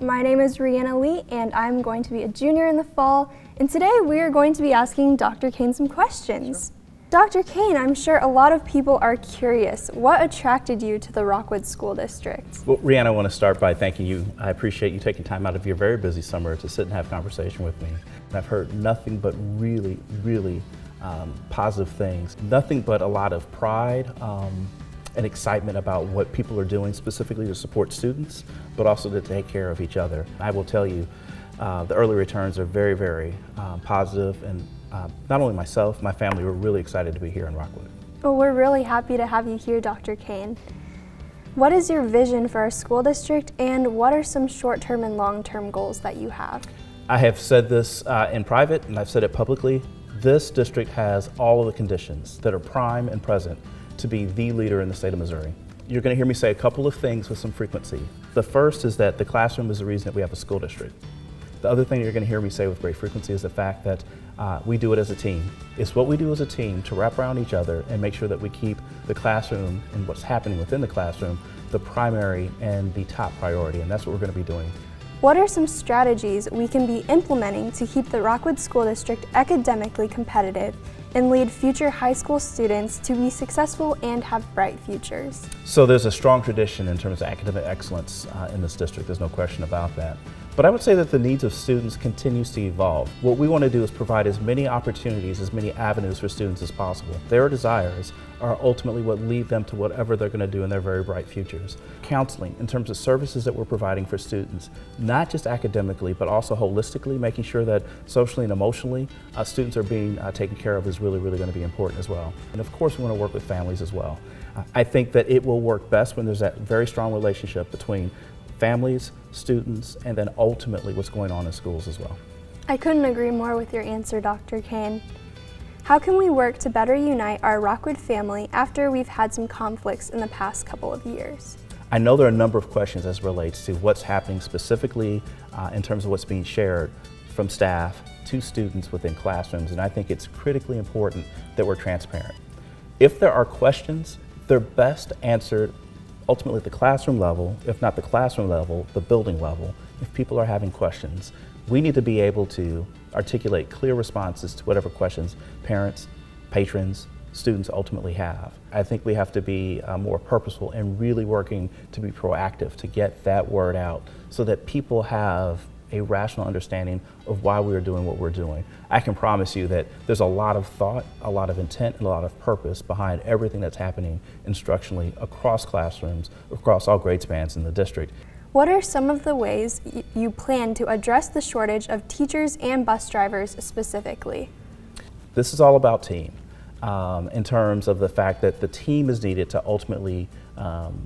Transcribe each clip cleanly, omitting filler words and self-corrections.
My name is Rhianna Li, and I'm going to be a junior in the fall. And today we are going to be asking Dr. Cain some questions. Sure. Dr. Cain, I'm sure a lot of people are curious. What attracted you to the Rockwood School District? Well, Rhianna, I want to start by thanking you. I appreciate you taking time out of your very busy summer to sit and have a conversation with me. And I've heard nothing but really positive things. Nothing but a lot of pride and excitement about what people are doing specifically to support students, but also to take care of each other. I will tell you, the early returns are very positive, and not only myself, my family, we're really excited to be here in Rockwood. Well, we're really happy to have you here, Dr. Cain. What is your vision for our school district, and what are some short-term and long-term goals that you have? I have said this in private, and I've said it publicly. This district has all of the conditions that are prime and present to be the leader in the state of Missouri. You're going to hear me say a couple of things with some frequency. The first is that the classroom is the reason that we have a school district. The other thing you're going to hear me say with great frequency is the fact that we do it as a team. It's what we do as a team to wrap around each other and make sure that we keep the classroom and what's happening within the classroom the primary and the top priority, and that's what we're going to be doing. What are some strategies we can be implementing to keep the Rockwood School District academically competitive and lead future high school students to be successful and have bright futures? So there's a strong tradition in terms of academic excellence in this district, there's no question about that. But I would say that the needs of students continues to evolve. What we want to do is provide as many opportunities, as many avenues for students as possible. Their desires are ultimately what lead them to whatever they're going to do in their very bright futures. Counseling, in terms of services that we're providing for students, not just academically, but also holistically, making sure that socially and emotionally students are being taken care of is really going to be important as well. And of course, we want to work with families as well. I think that it will work best when there's that very strong relationship between families, students, and then ultimately what's going on in schools as well. I couldn't agree more with your answer, Dr. Cain. How can we work to better unite our Rockwood family after we've had some conflicts in the past couple of years? I know there are a number of questions as it relates to what's happening specifically in terms of what's being shared from staff to students within classrooms, and I think it's critically important that we're transparent. If there are questions, they're best answered ultimately at the classroom level, if not the classroom level, the building level. If people are having questions, we need to be able to articulate clear responses to whatever questions parents, patrons, students ultimately have. I think we have to be more purposeful and really working to be proactive to get that word out so that people have a rational understanding of why we are doing what we're doing. I can promise you that there's a lot of thought, a lot of intent, and a lot of purpose behind everything that's happening instructionally across classrooms, across all grade spans in the district. What are some of the ways you plan to address the shortage of teachers and bus drivers specifically? This is all about team. In terms of the fact that the team is needed to ultimately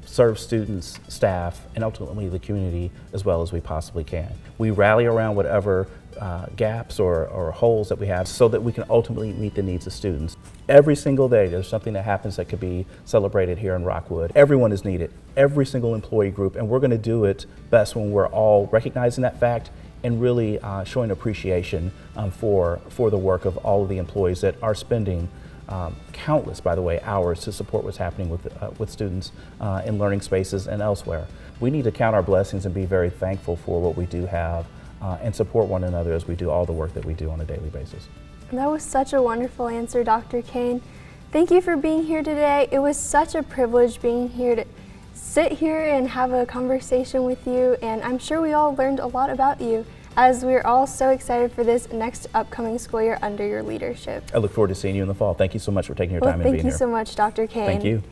serve students, staff, and ultimately the community as well as we possibly can. We rally around whatever gaps or holes that we have so that we can ultimately meet the needs of students. Every single day there's something that happens that could be celebrated here in Rockwood. Everyone is needed, every single employee group, and we're going to do it best when we're all recognizing that fact and really showing appreciation for the work of all of the employees that are spending countless, by the way, hours to support what's happening with students in learning spaces and elsewhere. We need to count our blessings and be very thankful for what we do have and support one another as we do all the work that we do on a daily basis. That was such a wonderful answer, Dr. Cain. Thank you for being here today. It was such a privilege being here to sit here and have a conversation with you, and I'm sure we all learned a lot about you, as we're all so excited for this next upcoming school year under your leadership. I look forward to seeing you in the fall. Thank you so much for taking your time and being here. Thank you so much, Dr. Cain. Thank you.